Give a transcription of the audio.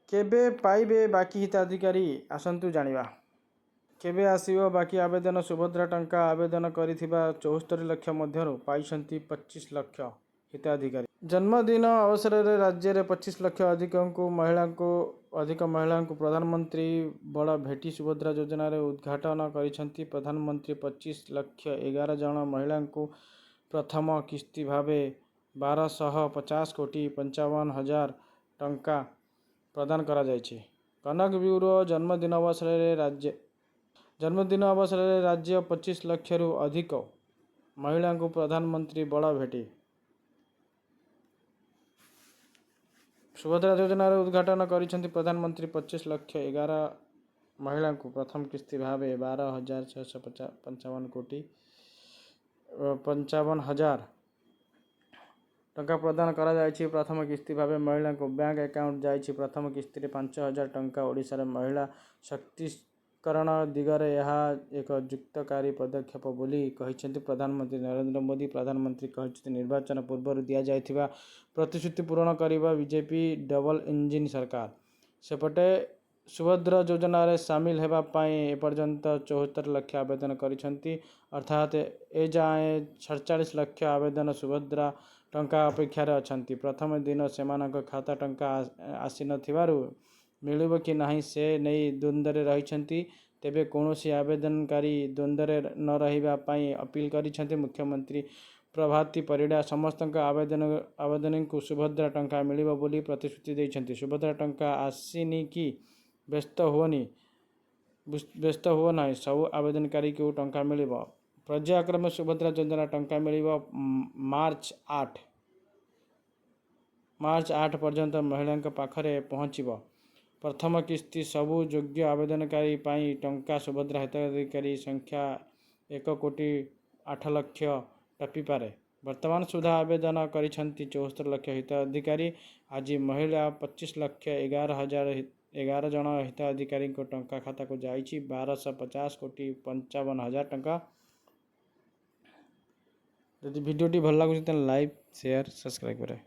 केबे पाइबे बाकी हिताधिकारी आसंतु जानिबा। केबे आसिबो बाकी आवेदन सुभद्रा टंका आवेदन करिथिबा 74 लाख मध्यरु पाइछंती 25 लाख हिताधिकारी। जन्मदिन अवसर में राज्य में 25 लाख अधिक महिला प्रधानमंत्री बड़ भेटी सुभद्रा योजना रे उद्घाटन करिछंती। प्रधानमंत्री 25 लाख 11 जन महिला प्रथम किस्ती भावे 1250 कोटी 55 हजार टंका प्रदान करा जायछि। कनक ब्यूरो जन्मदिन अवसर में राज्य 25 लाख रु अधिक महिला प्रधानमंत्री बड़ भेटी सुभद्रा योजना उद्घाटन करिछंती। प्रधानमंत्री 25 लाख 11 महिला प्रथम किस्ती भावे 12,655 कोटी 55 हजार टंका प्रदान करा जायछि। प्रथम किस्ती भावे महिला बैंक अकाउंट जायछि। प्रथम किस्ती रे 5,000 टंका। ओडिशा रे महिला शक्तिकरण दिगरे यह एक जुक्तकारी पदक्षेप बोली कहिछंती प्रधानमंत्री नरेंद्र मोदी। प्रधानमंत्री कहिछंती निर्वाचन पूर्व दिया जायथिबा प्रतिश्रुति पूरण करिबा बीजेपी डबल इंजिन सरकार। सेपटे सुभद्रा योजना रे शामिल हेबा पाई एपर्यंत 74 लाख आवेदन करिछंती। अर्थात ए जाए 47 लाख आवेदन सुभद्रा टंका अपेक्षार अछंती। प्रथम दिन सेमानक खाता टंका आसी नथिबारु मिलिबो कि नाही से नहीं द्वंद्व रहिछंती। तेबे कौनसी आवेदनकारी द्वंद्व न रहिबा पाई अपील करिछंती मुख्यमंत्री प्रभाती परिडा। समस्त आवेदन को सुभद्रा टंका मिलिबो बोली प्रतिश्रुति दैछंती। सुभद्रा टंका आसीनी कि व्यस्त हुओ नाही, सब आवेदनकारी को टंका मिलिबो। पर्यायक्रमे सुभद्रा योजना टंका मिलिबो मार्च 8 पर्यंत महिला पाखरे पहुँचब। प्रथम किस्ती सबु योग्य आवेदनकारी पाई टंका सुभद्रा हिताधिकारी संख्या 1 कोटी 8 लाख टपी पारे। वर्तमान सुधा आवेदन करिछंती 74 लाख हिताधिकारी। आज महिला 25 लाख 11 जन हिताधिकारी को टंका खाता को जाइछि 1250 कोटी 55 हजार टंका। यदि वीडियोटी भल लागुछि लाइक शेयर सब्सक्राइब करे।